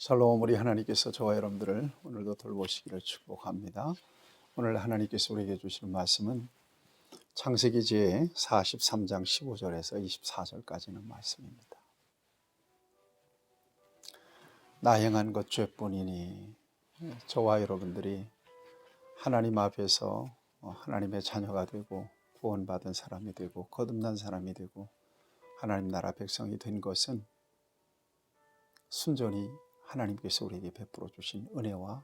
샬롬. 우리 하나님께서 저와 여러분들을 오늘도 돌보시기를 축복합니다. 오늘 하나님께서 우리에게 주시는 말씀은 창세기 제 43장 15절에서 24절까지는 말씀입니다. 나 행한 것 죄뿐이니. 저와 여러분들이 하나님 앞에서 하나님의 자녀가 되고 구원받은 사람이 되고 거듭난 사람이 되고 하나님 나라 백성이 된 것은 순전히 하나님께서 우리에게 베풀어 주신 은혜와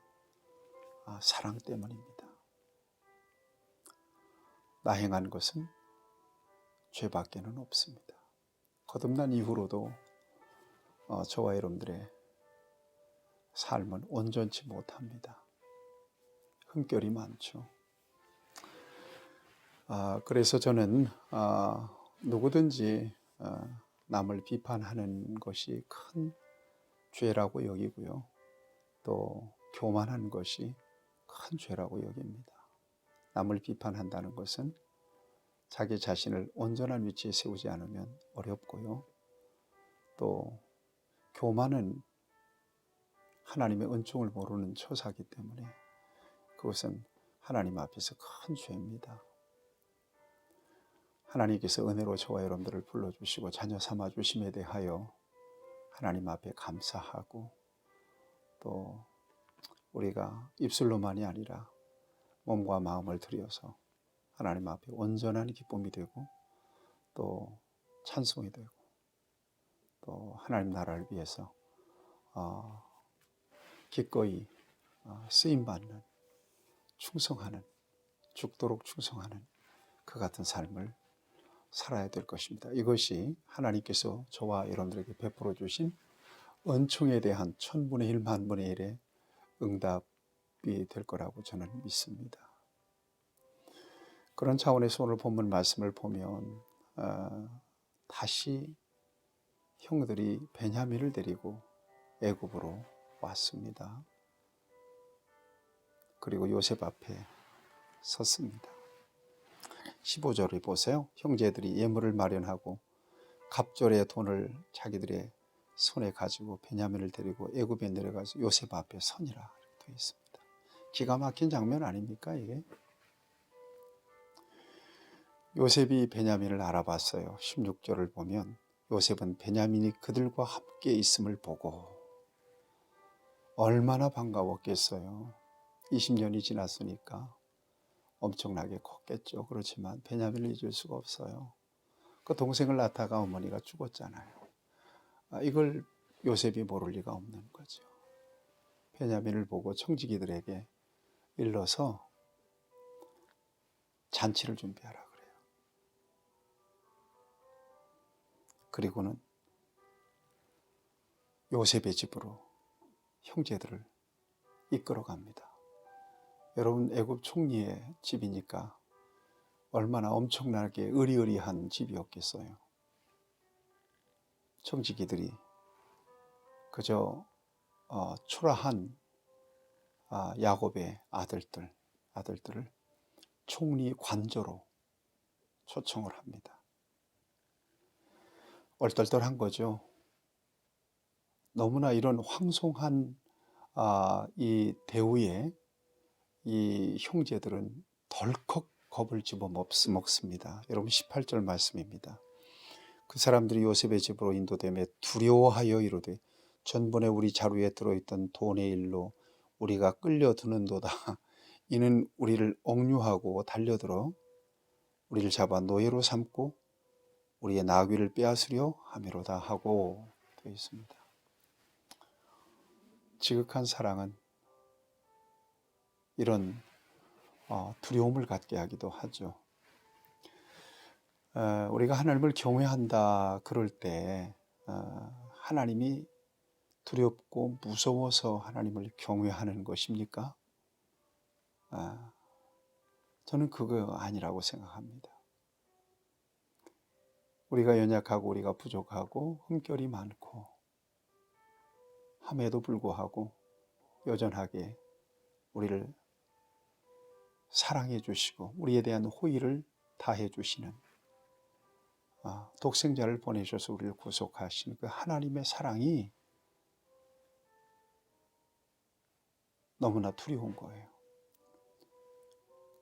사랑 때문입니다. 나 행한 것은 죄밖에는 없습니다. 거듭난 이후로도 저와 여러분들의 삶은 온전치 못합니다. 흠결이 많죠. 그래서 저는 누구든지 남을 비판하는 것이 큰 죄라고 여기고요. 또 교만한 것이 큰 죄라고 여깁니다. 남을 비판한다는 것은 자기 자신을 온전한 위치에 세우지 않으면 어렵고요. 또 교만은 하나님의 은총을 모르는 처사이기 때문에 그것은 하나님 앞에서 큰 죄입니다. 하나님께서 은혜로 저와 여러분들을 불러주시고 자녀 삼아주심에 대하여 하나님 앞에 감사하고, 또 우리가 입술로만이 아니라 몸과 마음을 들여서 하나님 앞에 온전한 기쁨이 되고 또 찬송이 되고 또 하나님 나라를 위해서 기꺼이 쓰임받는, 충성하는, 죽도록 충성하는 그 같은 삶을 살아야 될 것입니다. 이것이 하나님께서 저와 여러분들에게 베풀어 주신 은총에 대한 1000분의 1, 10,000분의 1의 응답이 될 거라고 저는 믿습니다. 그런 차원에서 오늘 본문 말씀을 보면 다시 형들이 베냐민을 데리고 애굽으로 왔습니다. 그리고 요셉 앞에 섰습니다. 15절을 보세요. 형제들이 예물을 마련하고 갑절의 돈을 자기들의 손에 가지고 베냐민을 데리고 애굽에 내려가서 요셉 앞에 서니라 이렇게 되어 있습니다. 기가 막힌 장면 아닙니까 이게? 요셉이 베냐민을 알아봤어요. 16절을 보면 요셉은 베냐민이 그들과 함께 있음을 보고 얼마나 반가웠겠어요. 20년이 지났으니까 엄청나게 컸겠죠. 그렇지만 베냐민을 잊을 수가 없어요. 그 동생을 낳다가 어머니가 죽었잖아요. 이걸 요셉이 모를 리가 없는 거죠. 베냐민을 보고 청지기들에게 일러서 잔치를 준비하라 그래요. 그리고는 요셉의 집으로 형제들을 이끌어 갑니다. 여러분, 애굽 총리의 집이니까 얼마나 엄청나게 의리의리한 집이었겠어요. 청지기들이 그저 초라한 야곱의 아들들을 총리 관저로 초청을 합니다. 얼떨떨한 거죠. 너무나 이런 황송한 이 대우에 이 형제들은 덜컥 겁을 집어먹습니다. 여러분, 18절 말씀입니다. 그 사람들이 요셉의 집으로 인도되매 두려워하여 이르되 전번에 우리 자루에 들어있던 돈의 일로 우리가 끌려드는도다. 이는 우리를 억류하고 달려들어 우리를 잡아 노예로 삼고 우리의 나귀를 빼앗으려 함이로다 하고 되어 있습니다. 지극한 사랑은 이런 두려움을 갖게 하기도 하죠. 우리가 하나님을 경외한다 그럴 때 하나님이 두렵고 무서워서 하나님을 경외하는 것입니까? 저는 그거 아니라고 생각합니다. 우리가 연약하고 우리가 부족하고 흠결이 많고 함에도 불구하고 여전하게 우리를 사랑해 주시고 우리에 대한 호의를 다해 주시는, 독생자를 보내셔서 우리를 구속하신 그 하나님의 사랑이 너무나 두려운 거예요.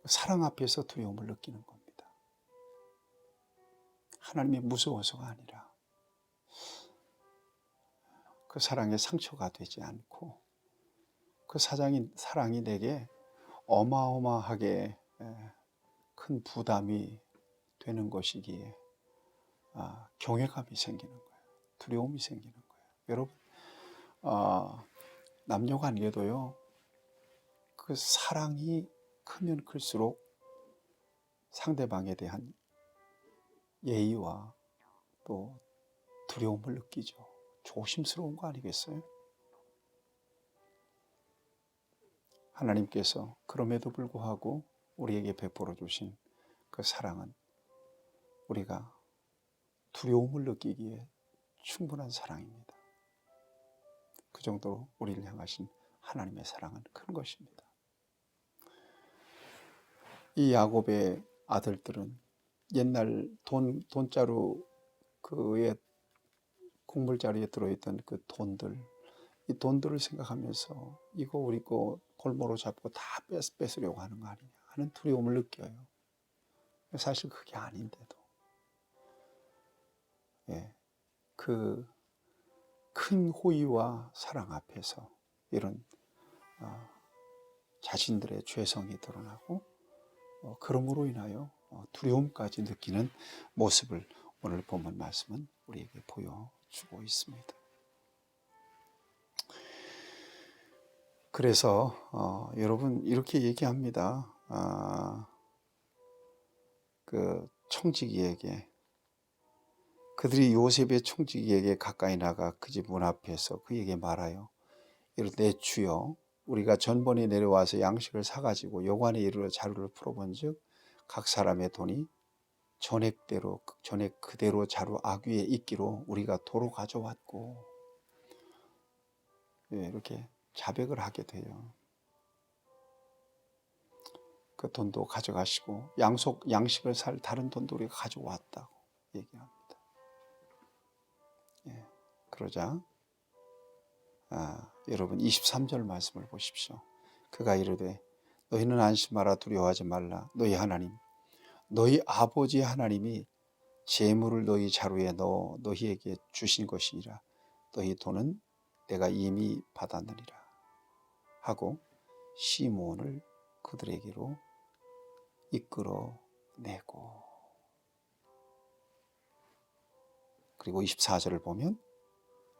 사랑 앞에서 두려움을 느끼는 겁니다. 하나님이 무서워서가 아니라 그 사랑에 상처가 되지 않고 그 사랑이 내게 어마어마하게 큰 부담이 되는 것이기에 경외감이 생기는 거예요. 두려움이 생기는 거예요. 여러분, 남녀 관계도요, 그 사랑이 크면 클수록 상대방에 대한 예의와 또 두려움을 느끼죠. 조심스러운 거 아니겠어요? 하나님께서 그럼에도 불구하고 우리에게 베풀어 주신 그 사랑은 우리가 두려움을 느끼기에 충분한 사랑입니다. 그 정도로 우리를 향하신 하나님의 사랑은 큰 것입니다. 이 야곱의 아들들은 옛날 돈자루 그의 곡물자루에 들어있던 그 돈들, 이 돈들을 생각하면서 이거 우리 거 골모로 잡고 다 뺏으려고 하는 거 아니냐 하는 두려움을 느껴요. 사실 그게 아닌데도 그 큰 호의와 사랑 앞에서 이런 자신들의 죄성이 드러나고 그러므로 인하여 두려움까지 느끼는 모습을 오늘 본문 말씀은 우리에게 보여주고 있습니다. 그래서 여러분 이렇게 얘기합니다. 그 청지기에게 그들이 요셉의 청지기에게 가까이 나가 그 집 문 앞에서 그에게 말하여 이르되 주여 우리가 전번에 내려와서 양식을 사가지고 여관에 이르러 자루를 풀어본즉 각 사람의 돈이 전액 그대로 자루 아귀에 있기로 우리가 도로 가져왔고 이렇게 자백을 하게 돼요. 그 돈도 가져가시고 양식을 살 다른 돈도 우리가 가져왔다고 얘기합니다. 그러자 여러분 23절 말씀을 보십시오. 그가 이르되 너희는 안심하라 두려워하지 말라. 너희 하나님 너희 아버지 하나님이 재물을 너희 자루에 넣어 너희에게 주신 것이니라. 너희 돈은 내가 이미 받았느니라 하고 시므온을 그들에게로 이끌어내고 그리고 24절을 보면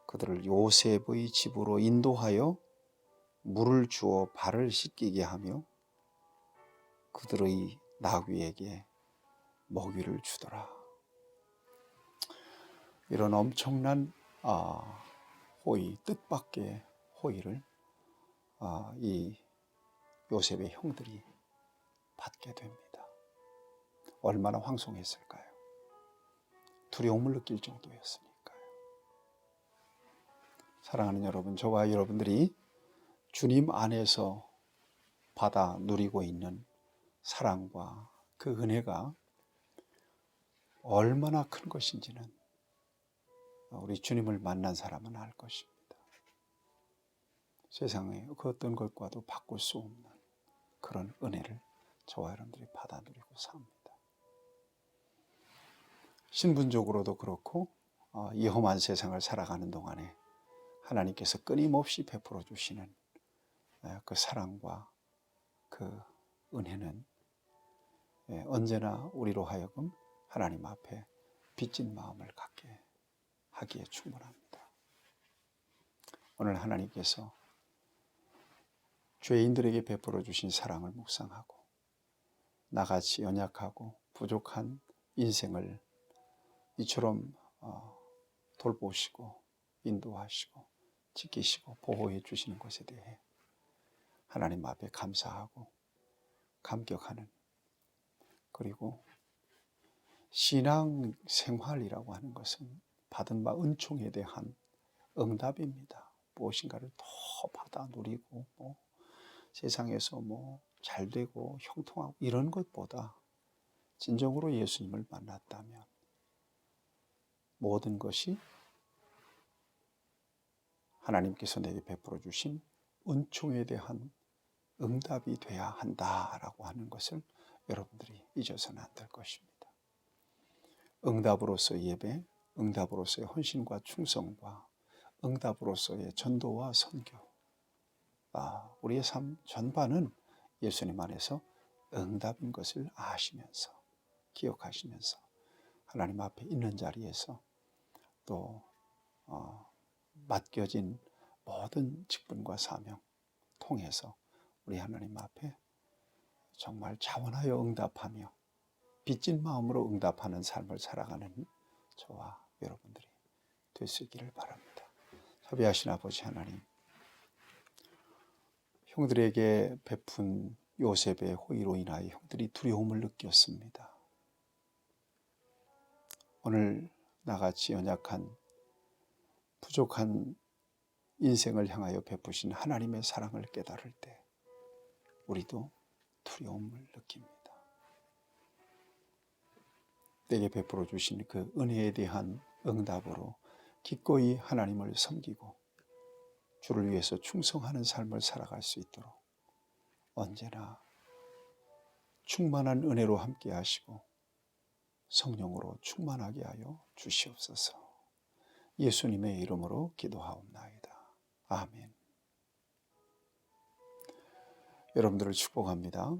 그들을 요셉의 집으로 인도하여 물을 주어 발을 씻기게 하며 그들의 나귀에게 먹이를 주더라. 이런 엄청난 호의, 뜻밖의 호의를 이 요셉의 형들이 받게 됩니다. 얼마나 황송했을까요? 두려움을 느낄 정도였으니까요. 사랑하는 여러분, 저와 여러분들이 주님 안에서 받아 누리고 있는 사랑과 그 은혜가 얼마나 큰 것인지는 우리 주님을 만난 사람은 알 것입니다. 세상에 그 어떤 것과도 바꿀 수 없는 그런 은혜를 저와 여러분들이 받아 누리고 삽니다. 신분적으로도 그렇고 이 험한 세상을 살아가는 동안에 하나님께서 끊임없이 베풀어 주시는 그 사랑과 그 은혜는 언제나 우리로 하여금 하나님 앞에 빚진 마음을 갖게 하기에 충분합니다. 오늘 하나님께서 죄인들에게 베풀어 주신 사랑을 묵상하고 나같이 연약하고 부족한 인생을 이처럼 돌보시고 인도하시고 지키시고 보호해 주시는 것에 대해 하나님 앞에 감사하고 감격하는, 그리고 신앙 생활이라고 하는 것은 받은 바 은총에 대한 응답입니다. 무엇인가를 더 받아 누리고 세상에서 잘 되고 형통하고 이런 것보다 진정으로 예수님을 만났다면 모든 것이 하나님께서 내게 베풀어 주신 은총에 대한 응답이 돼야 한다라고 하는 것을 여러분들이 잊어서는 안 될 것입니다. 응답으로서의 예배, 응답으로서의 헌신과 충성과 응답으로서의 전도와 선교, 우리의 삶 전반은 예수님 안에서 응답인 것을 아시면서 기억하시면서 하나님 앞에 있는 자리에서 또 맡겨진 모든 직분과 사명 통해서 우리 하나님 앞에 정말 자원하여 응답하며 빚진 마음으로 응답하는 삶을 살아가는 저와 여러분들이 될 수 있기를 바랍니다. 자비하신 아버지 하나님, 형들에게 베푼 요셉의 호의로 인하여 형들이 두려움을 느꼈습니다. 오늘 나같이 연약한 부족한 인생을 향하여 베푸신 하나님의 사랑을 깨달을 때 우리도 두려움을 느낍니다. 내게 베풀어 주신 그 은혜에 대한 응답으로 기꺼이 하나님을 섬기고 주를 위해서 충성하는 삶을 살아갈 수 있도록 언제나 충만한 은혜로 함께 하시고 성령으로 충만하게 하여 주시옵소서. 예수님의 이름으로 기도하옵나이다. 아멘. 여러분들을 축복합니다.